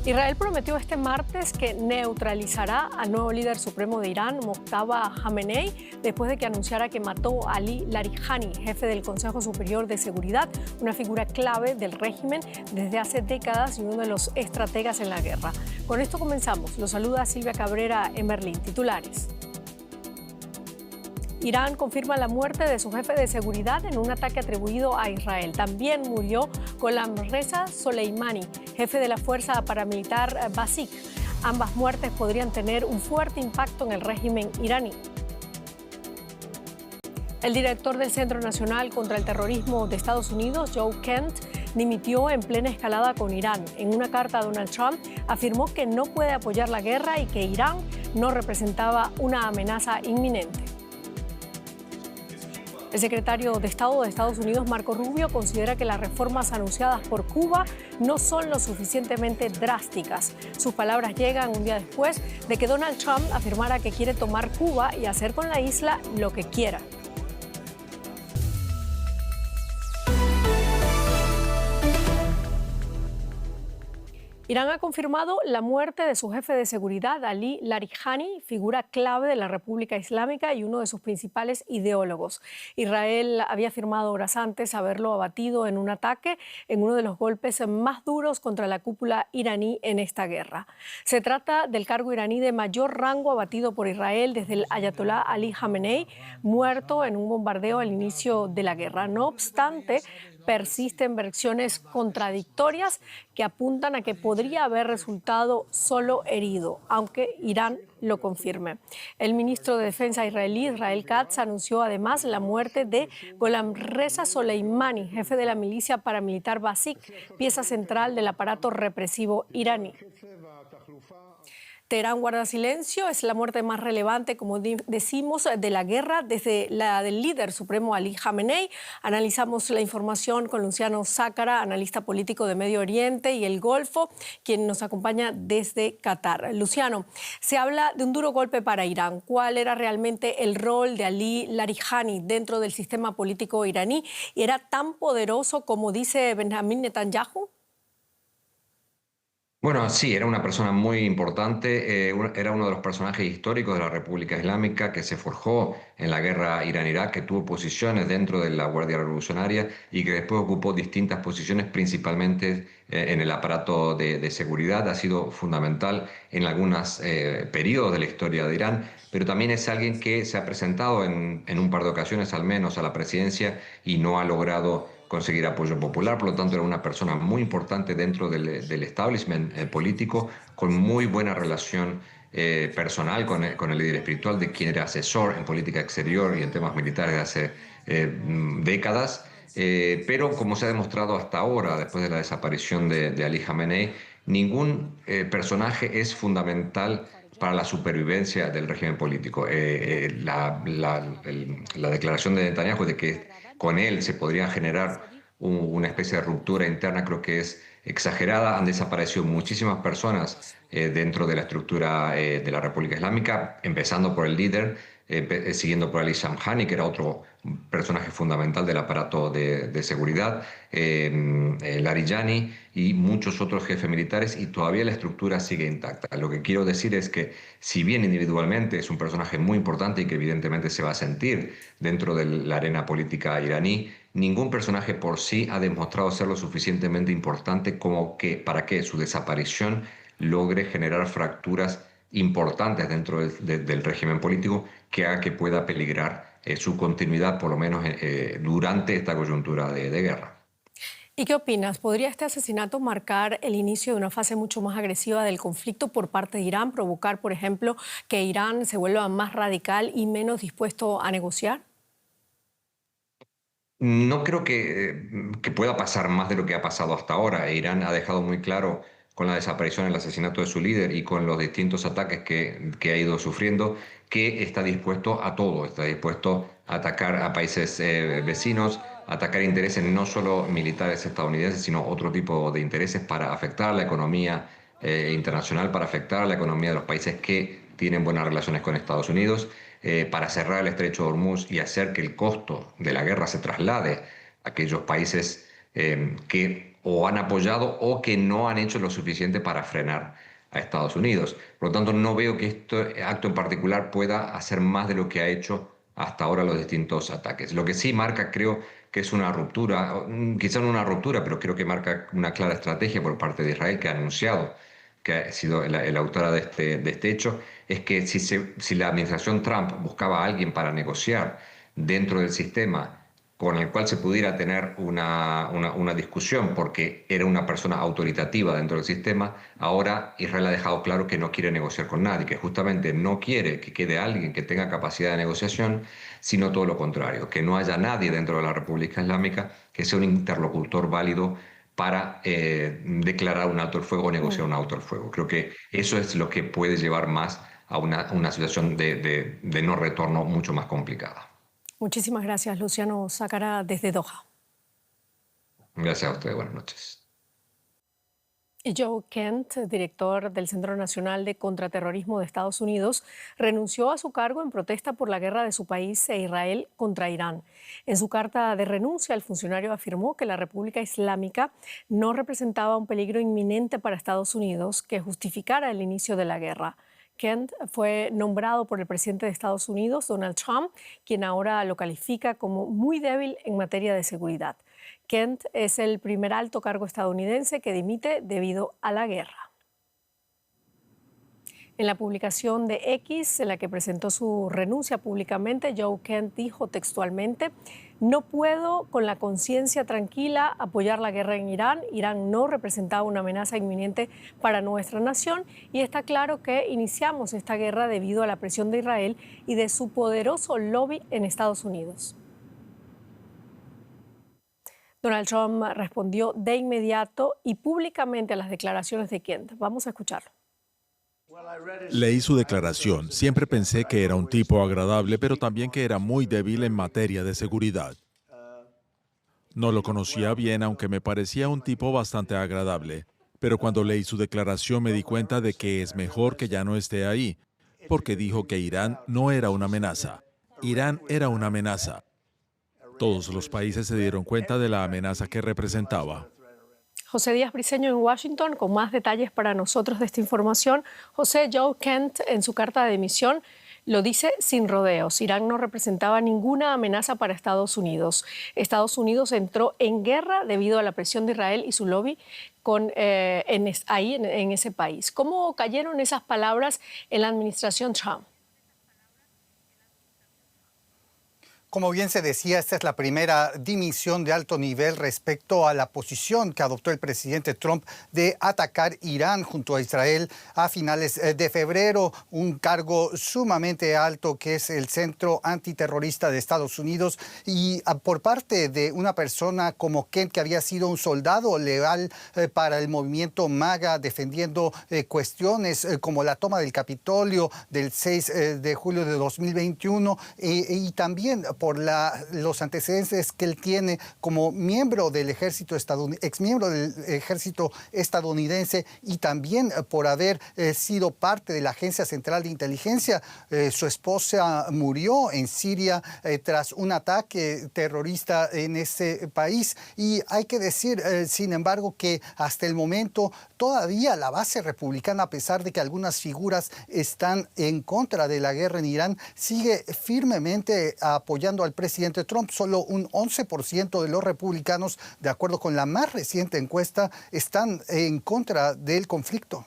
Israel prometió este martes que neutralizará al nuevo líder supremo de Irán, Mojtaba Khamenei, después de que anunciara que mató a Ali Larijani, jefe del Consejo Superior de Seguridad, una figura clave del régimen desde hace décadas y uno de los estrategas en la guerra. Con esto comenzamos. Los saluda Silvia Cabrera en Berlín. Titulares. Irán confirma la muerte de su jefe de seguridad en un ataque atribuido a Israel. También murió Gholam Reza Soleimani, jefe de la fuerza paramilitar Basij. Ambas muertes podrían tener un fuerte impacto en el régimen iraní. El director del Centro Nacional contra el Terrorismo de Estados Unidos, Joe Kent, dimitió en plena escalada con Irán. En una carta a Donald Trump afirmó que no puede apoyar la guerra y que Irán no representaba una amenaza inminente. El secretario de Estado de Estados Unidos, Marco Rubio, considera que las reformas anunciadas por Cuba no son lo suficientemente drásticas. Sus palabras llegan un día después de que Donald Trump afirmara que quiere tomar Cuba y hacer con la isla lo que quiera. Irán ha confirmado la muerte de su jefe de seguridad, Ali Larijani, figura clave de la República Islámica y uno de sus principales ideólogos. Israel había afirmado horas antes haberlo abatido en un ataque, en uno de los golpes más duros contra la cúpula iraní en esta guerra. Se trata del cargo iraní de mayor rango abatido por Israel desde el ayatolá Ali Khamenei, muerto en un bombardeo al inicio de la guerra. No obstante, persisten versiones contradictorias que apuntan a que podría haber resultado solo herido, aunque Irán lo confirme. El ministro de Defensa israelí, Israel Katz, anunció además la muerte de Gholam Reza Soleimani, jefe de la milicia paramilitar Basij, pieza central del aparato represivo iraní. Teherán guarda silencio, es la muerte más relevante, como decimos, de la guerra desde la del líder supremo Ali Khamenei. Analizamos la información con Luciano Zácara, analista político de Medio Oriente y el Golfo, quien nos acompaña desde Qatar. Luciano, se habla de un duro golpe para Irán. ¿Cuál era realmente el rol de Ali Larijani dentro del sistema político iraní? ¿Era tan poderoso como dice Benjamin Netanyahu? Bueno, sí, era una persona muy importante, era uno de los personajes históricos de la República Islámica que se forjó en la guerra Irán-Irak, que tuvo posiciones dentro de la Guardia Revolucionaria y que después ocupó distintas posiciones, principalmente en el aparato de seguridad. Ha sido fundamental en algunos periodos de la historia de Irán, pero también es alguien que se ha presentado en un par de ocasiones al menos a la presidencia y no ha logrado conseguir apoyo popular. Por lo tanto, era una persona muy importante dentro del establishment político, con muy buena relación personal con el líder espiritual, de quien era asesor en política exterior y en temas militares de hace décadas. Pero como se ha demostrado hasta ahora, después de la desaparición de Ali Khamenei, ningún personaje es fundamental para la supervivencia del régimen político. La declaración de Netanyahu de que con él se podría generar una especie de ruptura interna, creo que es exagerada. Han desaparecido muchísimas personas dentro de la estructura de la República Islámica, empezando por el líder, siguiendo por Ali Shamkhani, que era otro personaje fundamental del aparato de seguridad, Larijani y muchos otros jefes militares, y todavía la estructura sigue intacta. Lo que quiero decir es que, si bien individualmente es un personaje muy importante y que evidentemente se va a sentir dentro de la arena política iraní, ningún personaje por sí ha demostrado ser lo suficientemente importante como para que su desaparición logre generar fracturas importantes dentro del régimen político que haga que pueda peligrar su continuidad, por lo menos durante esta coyuntura de guerra. ¿Y qué opinas? ¿Podría este asesinato marcar el inicio de una fase mucho más agresiva del conflicto por parte de Irán, provocar, por ejemplo, que Irán se vuelva más radical y menos dispuesto a negociar? No creo que pueda pasar más de lo que ha pasado hasta ahora. Irán ha dejado muy claro, con la desaparición, el asesinato de su líder y con los distintos ataques que ha ido sufriendo, que está dispuesto a todo. Está dispuesto a atacar a países vecinos, a atacar intereses no solo militares estadounidenses, sino otro tipo de intereses para afectar la economía internacional, para afectar la economía de los países que tienen buenas relaciones con Estados Unidos, para cerrar el estrecho de Hormuz y hacer que el costo de la guerra se traslade a aquellos países que o han apoyado o que no han hecho lo suficiente para frenar a Estados Unidos. Por lo tanto, no veo que este acto en particular pueda hacer más de lo que ha hecho hasta ahora los distintos ataques. Lo que sí marca, creo que es una ruptura, quizá no una ruptura, pero creo que marca una clara estrategia por parte de Israel, que ha anunciado que ha sido la autora de este hecho, es que si la administración Trump buscaba a alguien para negociar dentro del sistema con el cual se pudiera tener una discusión porque era una persona autoritativa dentro del sistema, ahora Israel ha dejado claro que no quiere negociar con nadie, que justamente no quiere que quede alguien que tenga capacidad de negociación, sino todo lo contrario, que no haya nadie dentro de la República Islámica que sea un interlocutor válido para declarar un alto el fuego o negociar un alto el fuego. Creo que eso es lo que puede llevar más a una situación de no retorno mucho más complicada. Muchísimas gracias, Luciano Sácara, desde Doha. Gracias a ustedes, buenas noches. Joe Kent, director del Centro Nacional de Contraterrorismo de Estados Unidos, renunció a su cargo en protesta por la guerra de su país e Israel contra Irán. En su carta de renuncia, el funcionario afirmó que la República Islámica no representaba un peligro inminente para Estados Unidos que justificara el inicio de la guerra. Kent fue nombrado por el presidente de Estados Unidos, Donald Trump, quien ahora lo califica como muy débil en materia de seguridad. Kent es el primer alto cargo estadounidense que dimite debido a la guerra. En la publicación de X, en la que presentó su renuncia públicamente, Joe Kent dijo textualmente: "No puedo con la conciencia tranquila apoyar la guerra en Irán. Irán no representaba una amenaza inminente para nuestra nación y está claro que iniciamos esta guerra debido a la presión de Israel y de su poderoso lobby en Estados Unidos". Donald Trump respondió de inmediato y públicamente a las declaraciones de Kent. Vamos a escucharlo. Leí su declaración. Siempre pensé que era un tipo agradable, pero también que era muy débil en materia de seguridad. No lo conocía bien, aunque me parecía un tipo bastante agradable. Pero cuando leí su declaración me di cuenta de que es mejor que ya no esté ahí, porque dijo que Irán no era una amenaza. Irán era una amenaza. Todos los países se dieron cuenta de la amenaza que representaba. José Díaz Briceño en Washington, con más detalles para nosotros de esta información. José, Joe Kent en su carta de dimisión lo dice sin rodeos. Irán no representaba ninguna amenaza para Estados Unidos. Estados Unidos entró en guerra debido a la presión de Israel y su lobby en ese país. ¿Cómo cayeron esas palabras en la administración Trump? Como bien se decía, esta es la primera dimisión de alto nivel respecto a la posición que adoptó el presidente Trump de atacar Irán junto a Israel a finales de febrero, un cargo sumamente alto que es el Centro Antiterrorista de Estados Unidos, y por parte de una persona como Kent, que había sido un soldado leal para el movimiento MAGA, defendiendo cuestiones como la toma del Capitolio del 6 de julio de 2021 y también por los antecedentes que él tiene como miembro del ejército exmiembro del ejército estadounidense, y también por haber sido parte de la Agencia Central de Inteligencia. Su esposa murió en Siria tras un ataque terrorista en ese país, y hay que decir, sin embargo, que hasta el momento todavía la base republicana, a pesar de que algunas figuras están en contra de la guerra en Irán, sigue firmemente apoyando al presidente Trump. Solo un 11% de los republicanos, de acuerdo con la más reciente encuesta, están en contra del conflicto.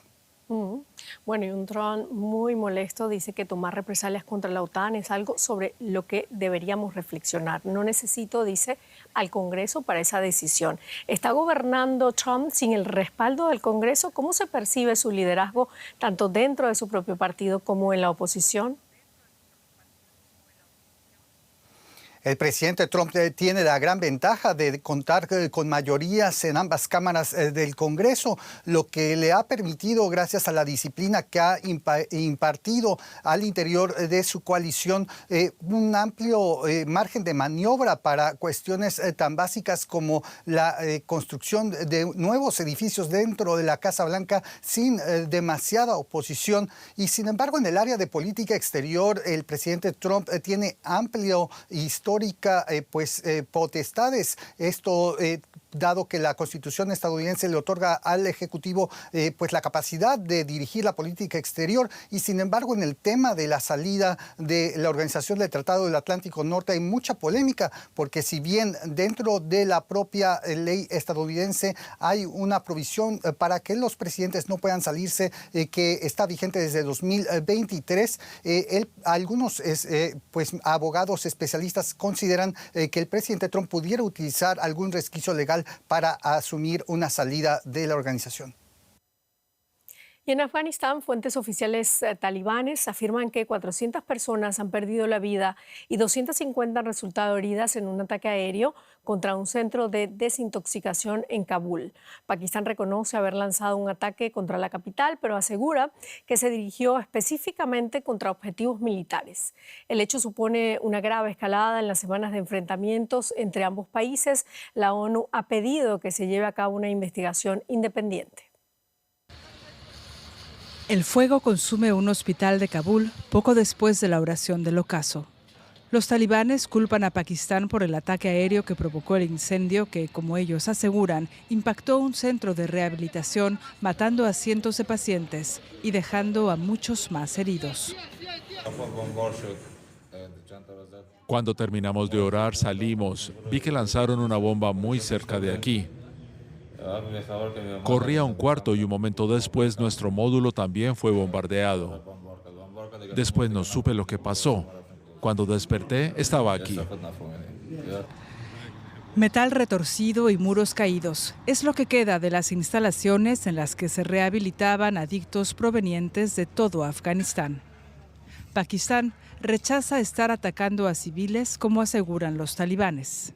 Bueno, y un Trump muy molesto dice que tomar represalias contra la OTAN es algo sobre lo que deberíamos reflexionar. No necesito, dice, al Congreso para esa decisión. ¿Está gobernando Trump sin el respaldo del Congreso? ¿Cómo se percibe su liderazgo tanto dentro de su propio partido como en la oposición? El presidente Trump tiene la gran ventaja de contar con mayorías en ambas cámaras del Congreso, lo que le ha permitido, gracias a la disciplina que ha impartido al interior de su coalición, un amplio margen de maniobra para cuestiones tan básicas como la construcción de nuevos edificios dentro de la Casa Blanca sin demasiada oposición. Y sin embargo, en el área de política exterior, el presidente Trump tiene amplio histórica potestades. Esto dado que la Constitución estadounidense le otorga al Ejecutivo pues la capacidad de dirigir la política exterior, y sin embargo en el tema de la salida de la Organización del Tratado del Atlántico Norte hay mucha polémica, porque si bien dentro de la propia ley estadounidense hay una provisión para que los presidentes no puedan salirse, que está vigente desde 2023, algunos pues, abogados especialistas consideran que el presidente Trump pudiera utilizar algún resquicio legal para asumir una salida de la organización. Y en Afganistán, fuentes oficiales talibanes afirman que 400 personas han perdido la vida y 250 han resultado heridas en un ataque aéreo contra un centro de desintoxicación en Kabul. Pakistán reconoce haber lanzado un ataque contra la capital, pero asegura que se dirigió específicamente contra objetivos militares. El hecho supone una grave escalada en las semanas de enfrentamientos entre ambos países. La ONU ha pedido que se lleve a cabo una investigación independiente. El fuego consume un hospital de Kabul poco después de la oración del ocaso. Los talibanes culpan a Pakistán por el ataque aéreo que provocó el incendio que, como ellos aseguran, impactó un centro de rehabilitación, matando a cientos de pacientes y dejando a muchos más heridos. Cuando terminamos de orar, salimos. Vi que lanzaron una bomba muy cerca de aquí. Corrí a un cuarto y un momento después nuestro módulo también fue bombardeado. Después no supe lo que pasó. Cuando desperté, estaba aquí. Metal retorcido y muros caídos es lo que queda de las instalaciones en las que se rehabilitaban adictos provenientes de todo Afganistán. Pakistán rechaza estar atacando a civiles, como aseguran los talibanes.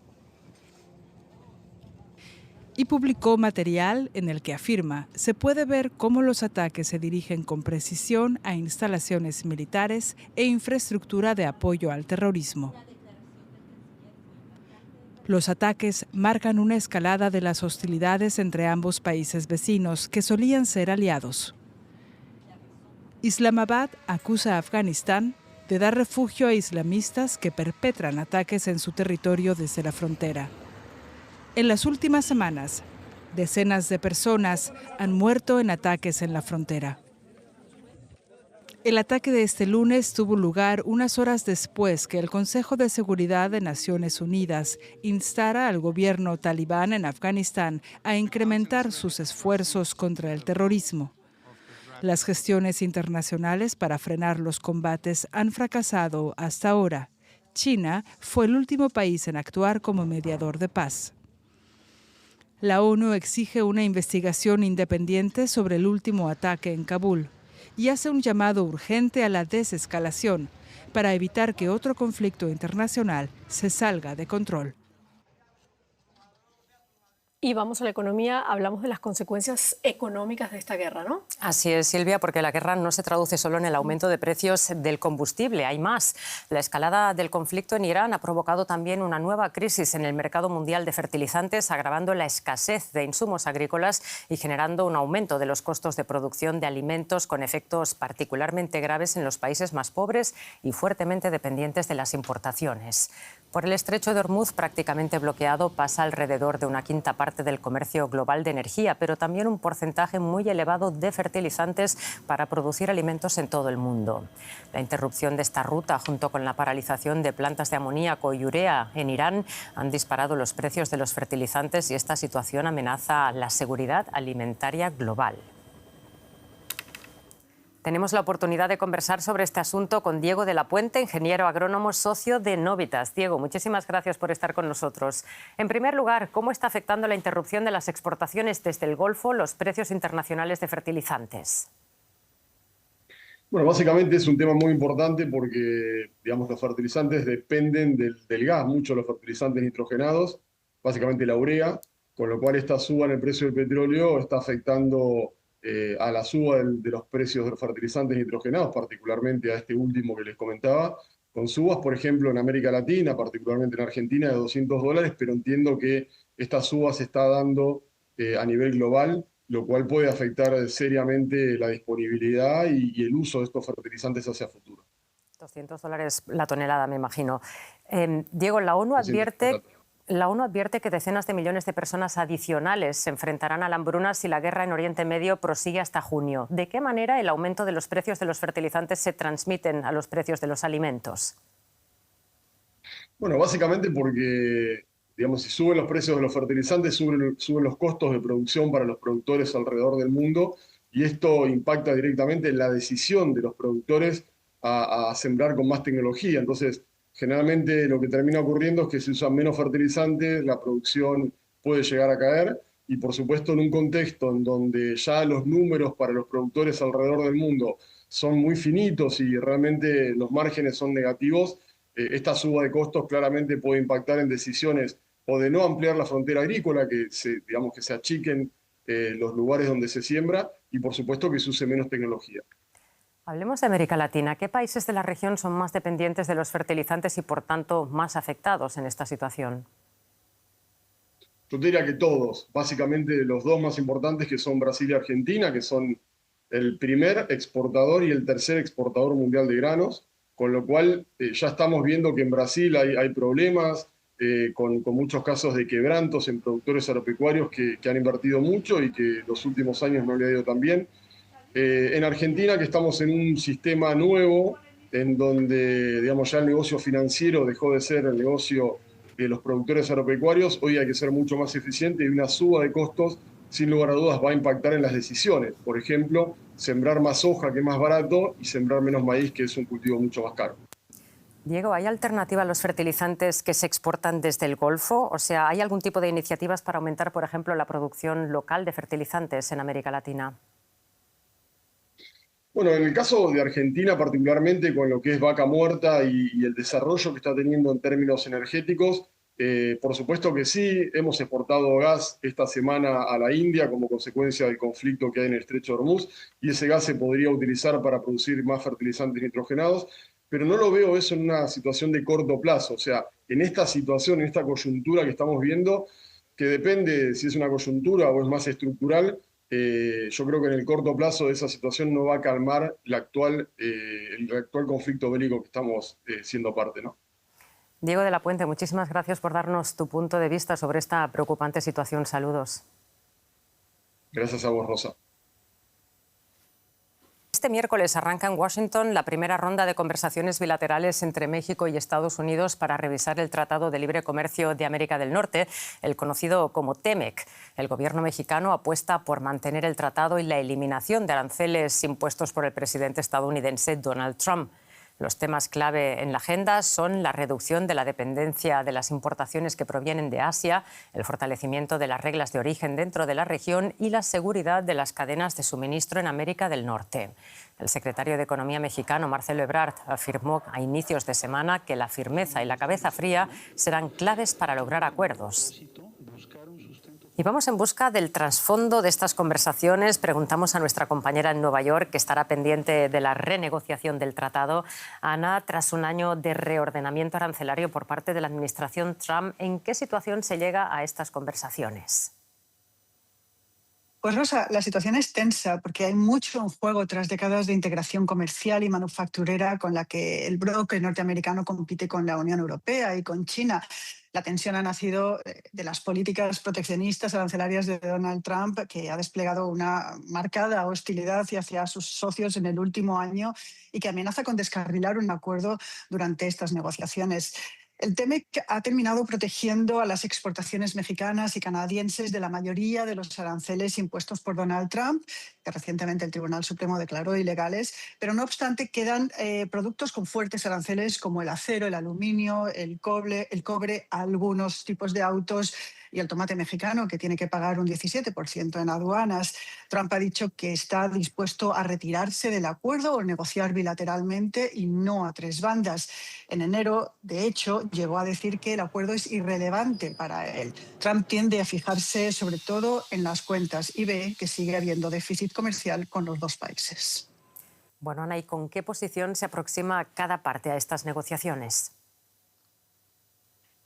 Y publicó material en el que afirma se puede ver cómo los ataques se dirigen con precisión a instalaciones militares e infraestructura de apoyo al terrorismo. Los ataques marcan una escalada de las hostilidades entre ambos países vecinos que solían ser aliados. Islamabad acusa a Afganistán de dar refugio a islamistas que perpetran ataques en su territorio desde la frontera. En las últimas semanas, decenas de personas han muerto en ataques en la frontera. El ataque de este lunes tuvo lugar unas horas después que el Consejo de Seguridad de Naciones Unidas instara al gobierno talibán en Afganistán a incrementar sus esfuerzos contra el terrorismo. Las gestiones internacionales para frenar los combates han fracasado hasta ahora. China fue el último país en actuar como mediador de paz. La ONU exige una investigación independiente sobre el último ataque en Kabul y hace un llamado urgente a la desescalación para evitar que otro conflicto internacional se salga de control. Y vamos a la economía, hablamos de las consecuencias económicas de esta guerra, ¿no? Así es, Silvia, porque la guerra no se traduce solo en el aumento de precios del combustible, hay más. La escalada del conflicto en Irán ha provocado también una nueva crisis en el mercado mundial de fertilizantes, agravando la escasez de insumos agrícolas y generando un aumento de los costos de producción de alimentos con efectos particularmente graves en los países más pobres y fuertemente dependientes de las importaciones. Por el estrecho de Hormuz, prácticamente bloqueado, pasa alrededor de una quinta parte del comercio global de energía, pero también un porcentaje muy elevado de fertilizantes para producir alimentos en todo el mundo. La interrupción de esta ruta, junto con la paralización de plantas de amoníaco y urea en Irán, han disparado los precios de los fertilizantes y esta situación amenaza la seguridad alimentaria global. Tenemos la oportunidad de conversar sobre este asunto con Diego de la Puente, ingeniero agrónomo, socio de Novitas. Diego, muchísimas gracias por estar con nosotros. En primer lugar, ¿cómo está afectando la interrupción de las exportaciones desde el Golfo los precios internacionales de fertilizantes? Bueno, básicamente es un tema muy importante porque, digamos, los fertilizantes dependen del gas, muchos de los fertilizantes nitrogenados, básicamente la urea, con lo cual esta suba en el precio del petróleo está afectando a la suba de los precios de los fertilizantes nitrogenados, particularmente a este último que les comentaba, con subas, por ejemplo, en América Latina, particularmente en Argentina, de $200, pero entiendo que esta suba se está dando a nivel global, lo cual puede afectar seriamente la disponibilidad y el uso de estos fertilizantes hacia futuro. $200 la tonelada, me imagino. Diego, la ONU advierte La ONU advierte que decenas de millones de personas adicionales se enfrentarán a la hambruna si la guerra en Oriente Medio prosigue hasta junio. ¿De qué manera el aumento de los precios de los fertilizantes se transmiten a los precios de los alimentos? Bueno, básicamente porque, digamos, si suben los precios de los fertilizantes, suben los costos de producción para los productores alrededor del mundo, y esto impacta directamente en la decisión de los productores a sembrar con más tecnología. Entonces, generalmente lo que termina ocurriendo es que si usan menos fertilizantes, la producción puede llegar a caer, y por supuesto en un contexto en donde ya los números para los productores alrededor del mundo son muy finitos y realmente los márgenes son negativos, esta suba de costos claramente puede impactar en decisiones o de no ampliar la frontera agrícola, digamos, que se achiquen los lugares donde se siembra, y por supuesto que se use menos tecnología. Hablemos de América Latina. ¿Qué países de la región son más dependientes de los fertilizantes y, por tanto, más afectados en esta situación? Yo te diría que todos, básicamente los dos más importantes, que son Brasil y Argentina, que son el primer exportador y el tercer exportador mundial de granos, con lo cual ya estamos viendo que en Brasil hay problemas, con muchos casos de quebrantos en productores agropecuarios que han invertido mucho y que los últimos años no le ha ido tan bien. En Argentina, que estamos en un sistema nuevo, en donde, digamos, ya el negocio financiero dejó de ser el negocio de los productores agropecuarios, hoy hay que ser mucho más eficiente, y una suba de costos, sin lugar a dudas, va a impactar en las decisiones. Por ejemplo, sembrar más soja, que es más barato, y sembrar menos maíz, que es un cultivo mucho más caro. Diego, ¿hay alternativa a los fertilizantes que se exportan desde el Golfo? O sea, ¿hay algún tipo de iniciativas para aumentar, por ejemplo, la producción local de fertilizantes en América Latina? Bueno, en el caso de Argentina particularmente, con lo que es Vaca Muerta y el desarrollo que está teniendo en términos energéticos, por supuesto que sí. Hemos exportado gas esta semana a la India como consecuencia del conflicto que hay en el Estrecho de Hormuz, y ese gas se podría utilizar para producir más fertilizantes nitrogenados, pero no lo veo eso en una situación de corto plazo. O sea, en esta situación, en esta coyuntura que estamos viendo, que depende si es una coyuntura o es más estructural, yo creo que en el corto plazo esa situación no va a calmar el actual conflicto bélico que estamos siendo parte, ¿no? Diego de la Puente, muchísimas gracias por darnos tu punto de vista sobre esta preocupante situación. Saludos. Gracias a vos, Rosa. Este miércoles arranca en Washington la primera ronda de conversaciones bilaterales entre México y Estados Unidos para revisar el Tratado de Libre Comercio de América del Norte, el conocido como TEMEC. El gobierno mexicano apuesta por mantener el tratado y la eliminación de aranceles impuestos por el presidente estadounidense Donald Trump. Los temas clave en la agenda son la reducción de la dependencia de las importaciones que provienen de Asia, el fortalecimiento de las reglas de origen dentro de la región y la seguridad de las cadenas de suministro en América del Norte. El secretario de Economía mexicano, Marcelo Ebrard, afirmó a inicios de semana que la firmeza y la cabeza fría serán claves para lograr acuerdos. Y vamos en busca del trasfondo de estas conversaciones. Preguntamos a nuestra compañera en Nueva York, que estará pendiente de la renegociación del tratado. Ana, tras un año de reordenamiento arancelario por parte de la administración Trump, ¿en qué situación se llega a estas conversaciones? Pues Rosa, la situación es tensa porque hay mucho en juego tras décadas de integración comercial y manufacturera con la que el bloque norteamericano compite con la Unión Europea y con China. La tensión ha nacido de las políticas proteccionistas arancelarias de Donald Trump, que ha desplegado una marcada hostilidad hacia sus socios en el último año y que amenaza con descarrilar un acuerdo durante estas negociaciones. El TEMEC ha terminado protegiendo a las exportaciones mexicanas y canadienses de la mayoría de los aranceles impuestos por Donald Trump, que recientemente el Tribunal Supremo declaró ilegales, pero no obstante quedan productos con fuertes aranceles como el acero, el aluminio, el cobre, algunos tipos de autos y el tomate mexicano, que tiene que pagar un 17% en aduanas. Trump ha dicho que está dispuesto a retirarse del acuerdo o negociar bilateralmente y no a tres bandas. En enero, de hecho, llegó a decir que el acuerdo es irrelevante para él. Trump tiende a fijarse sobre todo en las cuentas y ve que sigue habiendo déficit comercial con los dos países. Bueno, Ana, ¿y con qué posición se aproxima cada parte a estas negociaciones?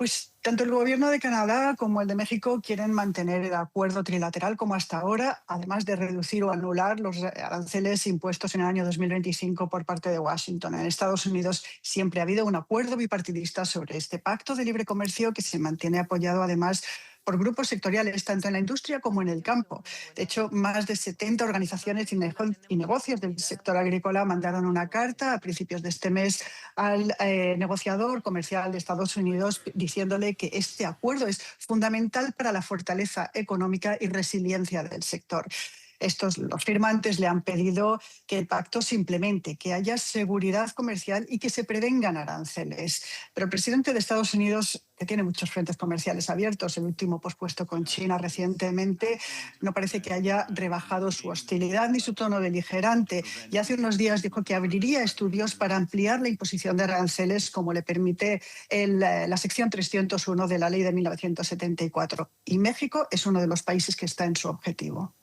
Pues tanto el gobierno de Canadá como el de México quieren mantener el acuerdo trilateral como hasta ahora, además de reducir o anular los aranceles impuestos en el año 2025 por parte de Washington. En Estados Unidos siempre ha habido un acuerdo bipartidista sobre este pacto de libre comercio que se mantiene apoyado además por grupos sectoriales, tanto en la industria como en el campo. De hecho, más de 70 organizaciones y negocios del sector agrícola mandaron una carta a principios de este mes al negociador comercial de Estados Unidos diciéndole que este acuerdo es fundamental para la fortaleza económica y resiliencia del sector. Los firmantes le han pedido que el pacto se implemente, que haya seguridad comercial y que se prevengan aranceles. Pero el presidente de Estados Unidos, que tiene muchos frentes comerciales abiertos, el último pospuesto con China recientemente, no parece que haya rebajado su hostilidad ni su tono beligerante. Y hace unos días dijo que abriría estudios para ampliar la imposición de aranceles, como le permite la sección 301 de la ley de 1974. Y México es uno de los países que está en su objetivo.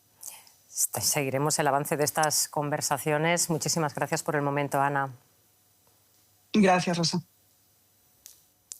Seguiremos el avance de estas conversaciones. Muchísimas gracias por el momento, Ana. Gracias, Rosa.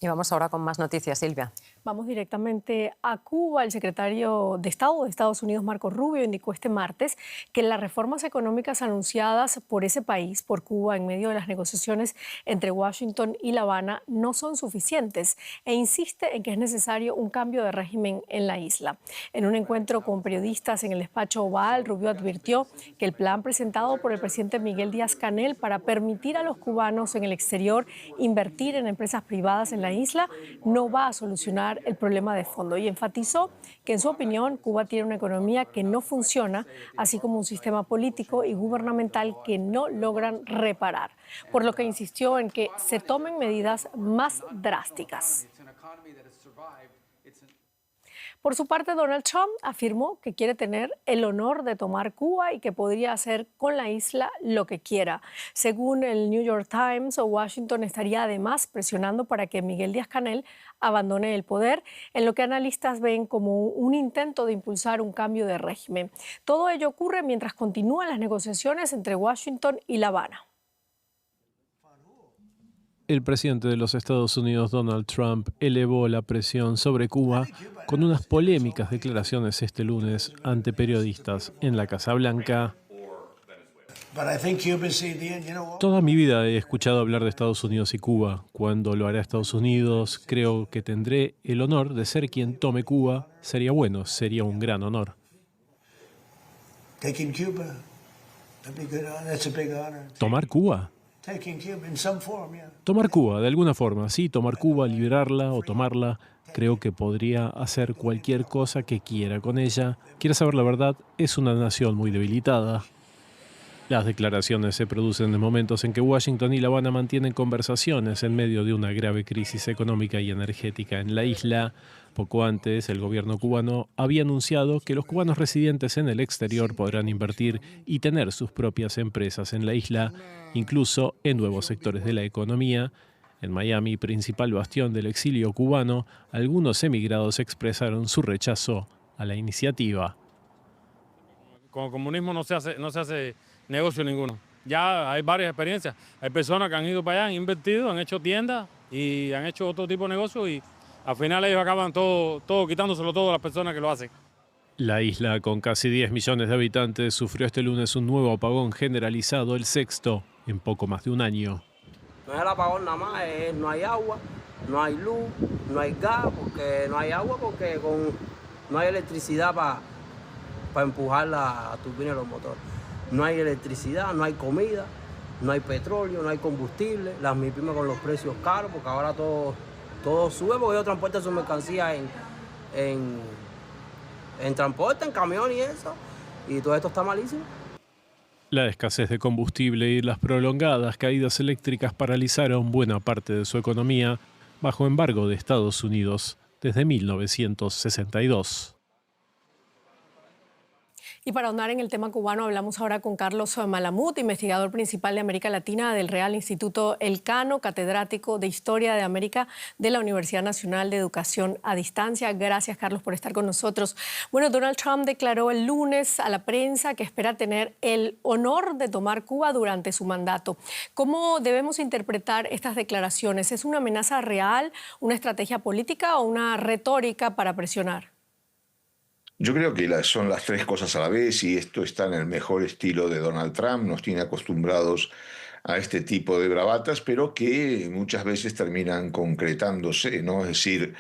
Y vamos ahora con más noticias, Silvia. Vamos directamente a Cuba. El secretario de Estado de Estados Unidos, Marco Rubio, indicó este martes que las reformas económicas anunciadas por ese país, por Cuba, en medio de las negociaciones entre Washington y La Habana, no son suficientes e insiste en que es necesario un cambio de régimen en la isla. En un encuentro con periodistas en el despacho Oval, Rubio advirtió que el plan presentado por el presidente Miguel Díaz-Canel para permitir a los cubanos en el exterior invertir en empresas privadas en la isla no va a solucionar el problema de fondo, y enfatizó que, en su opinión, Cuba tiene una economía que no funciona, así como un sistema político y gubernamental que no logran reparar, por lo que insistió en que se tomen medidas más drásticas. Por su parte, Donald Trump afirmó que quiere tener el honor de tomar Cuba y que podría hacer con la isla lo que quiera. Según el New York Times, Washington estaría además presionando para que Miguel Díaz-Canel abandone el poder, en lo que analistas ven como un intento de impulsar un cambio de régimen. Todo ello ocurre mientras continúan las negociaciones entre Washington y La Habana. El presidente de los Estados Unidos, Donald Trump, elevó la presión sobre Cuba con unas polémicas declaraciones este lunes ante periodistas en la Casa Blanca. Toda mi vida he escuchado hablar de Estados Unidos y Cuba. Cuando lo hará Estados Unidos, creo que tendré el honor de ser quien tome Cuba. Sería bueno, sería un gran honor. ¿Tomar Cuba? Tomar Cuba, de alguna forma, sí, tomar Cuba, liberarla o tomarla. Creo que podría hacer cualquier cosa que quiera con ella. ¿Quiere saber la verdad? Es una nación muy debilitada. Las declaraciones se producen en momentos en que Washington y La Habana mantienen conversaciones en medio de una grave crisis económica y energética en la isla. Poco antes, el gobierno cubano había anunciado que los cubanos residentes en el exterior podrán invertir y tener sus propias empresas en la isla, incluso en nuevos sectores de la economía. En Miami, principal bastión del exilio cubano, algunos emigrados expresaron su rechazo a la iniciativa. Con el comunismo no se hace negocio ninguno. Ya hay varias experiencias. Hay personas que han ido para allá, han invertido, han hecho tiendas y han hecho otro tipo de negocio y al final ellos acaban todo quitándoselo todo a las personas que lo hacen. La isla, con casi 10 millones de habitantes, sufrió este lunes un nuevo apagón generalizado, el sexto en poco más de un año. No es el apagón nada más, no hay agua, no hay luz, no hay gas, porque no hay agua porque no hay electricidad para empujar la turbina de los motores. No hay electricidad, no hay comida, no hay petróleo, no hay combustible, las MIPYMES con los precios caros, porque ahora todo sube porque ellos transportan sus mercancías en transporte, en camión y eso, y todo esto está malísimo. La escasez de combustible y las prolongadas caídas eléctricas paralizaron buena parte de su economía bajo embargo de Estados Unidos desde 1962. Y para ahondar en el tema cubano, hablamos ahora con Carlos Malamud, investigador principal de América Latina del Real Instituto Elcano, catedrático de Historia de América de la Universidad Nacional de Educación a Distancia. Gracias, Carlos, por estar con nosotros. Bueno, Donald Trump declaró el lunes a la prensa que espera tener el honor de tomar Cuba durante su mandato. ¿Cómo debemos interpretar estas declaraciones? ¿Es una amenaza real, una estrategia política o una retórica para presionar? Yo creo que son las tres cosas a la vez y esto está en el mejor estilo de Donald Trump. Nos tiene acostumbrados a este tipo de bravatas, pero que muchas veces terminan concretándose, ¿no? Es decir,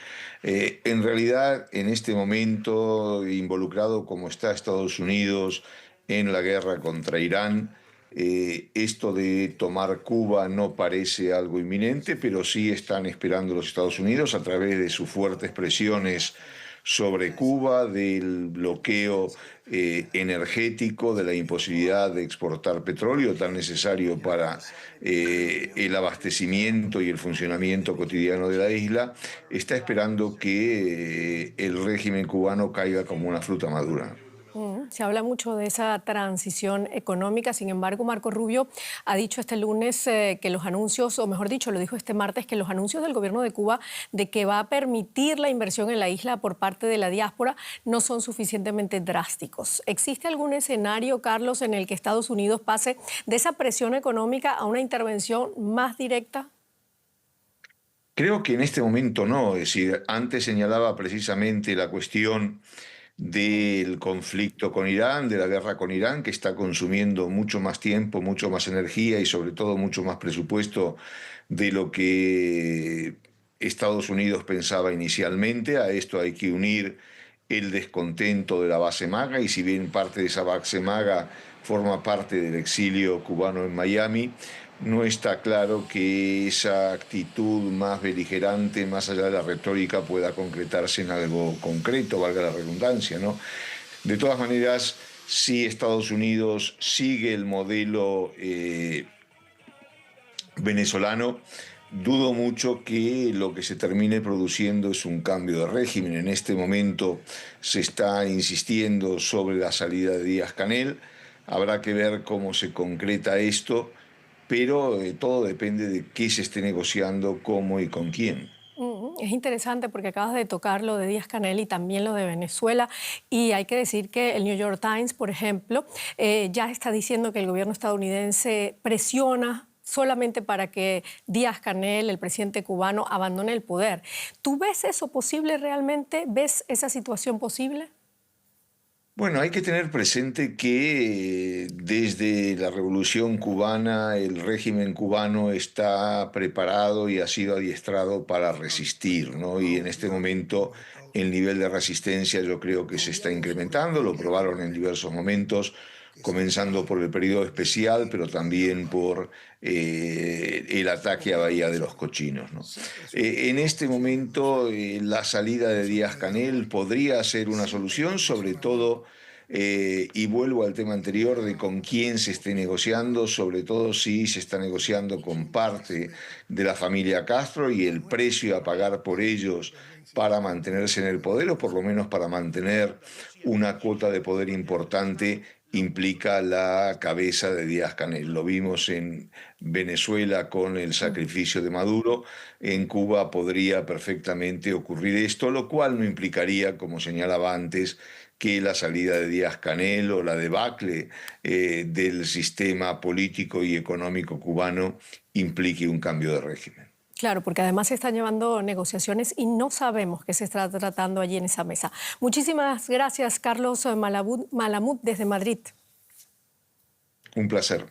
en realidad en este momento, involucrado como está Estados Unidos en la guerra contra Irán, esto de tomar Cuba no parece algo inminente, pero sí están esperando los Estados Unidos a través de sus fuertes presiones sobre Cuba, del bloqueo energético, de la imposibilidad de exportar petróleo tan necesario para el abastecimiento y el funcionamiento cotidiano de la isla, está esperando que el régimen cubano caiga como una fruta madura. Se habla mucho de esa transición económica. Sin embargo, Marco Rubio ha dicho este lunes que los anuncios, o mejor dicho, lo dijo este martes, que los anuncios del gobierno de Cuba de que va a permitir la inversión en la isla por parte de la diáspora no son suficientemente drásticos. ¿Existe algún escenario, Carlos, en el que Estados Unidos pase de esa presión económica a una intervención más directa? Creo que en este momento no. Es decir, antes señalaba precisamente la cuestión del conflicto con Irán, de la guerra con Irán, que está consumiendo mucho más tiempo, mucho más energía y sobre todo mucho más presupuesto de lo que Estados Unidos pensaba inicialmente. A esto hay que unir el descontento de la base MAGA, y si bien parte de esa base MAGA forma parte del exilio cubano en Miami, no está claro que esa actitud más beligerante, más allá de la retórica, pueda concretarse en algo concreto, valga la redundancia, ¿no? De todas maneras, si Estados Unidos sigue el modelo venezolano, dudo mucho que lo que se termine produciendo es un cambio de régimen. En este momento se está insistiendo sobre la salida de Díaz-Canel. Habrá que ver cómo se concreta esto, pero todo depende de qué se esté negociando, cómo y con quién. Es interesante porque acabas de tocar lo de Díaz-Canel y también lo de Venezuela, y hay que decir que el New York Times, por ejemplo, ya está diciendo que el gobierno estadounidense presiona solamente para que Díaz-Canel, el presidente cubano, abandone el poder. ¿Tú ves eso posible realmente? ¿Ves esa situación posible? Bueno, hay que tener presente que desde la Revolución cubana el régimen cubano está preparado y ha sido adiestrado para resistir, ¿no? Y en este momento el nivel de resistencia yo creo que se está incrementando, lo probaron en diversos momentos, comenzando por el periodo especial, pero también por el ataque a Bahía de los Cochinos, ¿no? En este momento la salida de Díaz-Canel podría ser una solución, sobre todo, y vuelvo al tema anterior de con quién se esté negociando, sobre todo si se está negociando con parte de la familia Castro y el precio a pagar por ellos para mantenerse en el poder, o por lo menos para mantener una cuota de poder importante, implica la cabeza de Díaz-Canel. Lo vimos en Venezuela con el sacrificio de Maduro. En Cuba podría perfectamente ocurrir esto, lo cual no implicaría, como señalaba antes, que la salida de Díaz-Canel o la debacle del sistema político y económico cubano implique un cambio de régimen. Claro, porque además se están llevando negociaciones y no sabemos qué se está tratando allí en esa mesa. Muchísimas gracias, Carlos Malamud, desde Madrid. Un placer.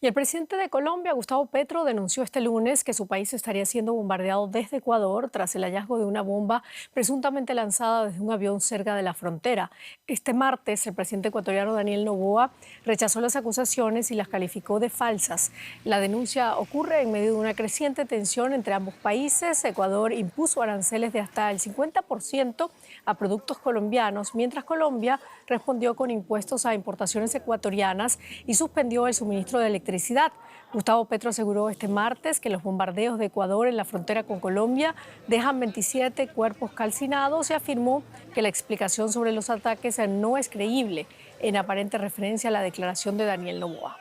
Y el presidente de Colombia, Gustavo Petro, denunció este lunes que su país estaría siendo bombardeado desde Ecuador tras el hallazgo de una bomba presuntamente lanzada desde un avión cerca de la frontera. Este martes, el presidente ecuatoriano Daniel Noboa rechazó las acusaciones y las calificó de falsas. La denuncia ocurre en medio de una creciente tensión entre ambos países. Ecuador impuso aranceles de hasta el 50% a productos colombianos, mientras Colombia respondió con impuestos a importaciones ecuatorianas y suspendió el suministro de electricidad electricidad. Gustavo Petro aseguró este martes que los bombardeos de Ecuador en la frontera con Colombia dejan 27 cuerpos calcinados y afirmó que la explicación sobre los ataques no es creíble, en aparente referencia a la declaración de Daniel Noboa.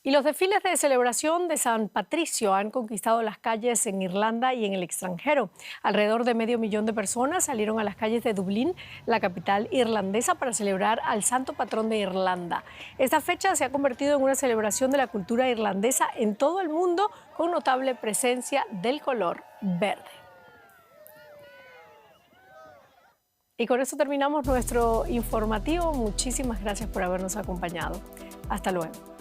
Y los desfiles de celebración de San Patricio han conquistado las calles en Irlanda y en el extranjero. Alrededor de 500.000 de personas salieron a las calles de Dublín, la capital irlandesa, para celebrar al santo patrón de Irlanda. Esta fecha se ha convertido en una celebración de la cultura irlandesa en todo el mundo, con notable presencia del color verde. Y con eso terminamos nuestro informativo. Muchísimas gracias por habernos acompañado. Hasta luego.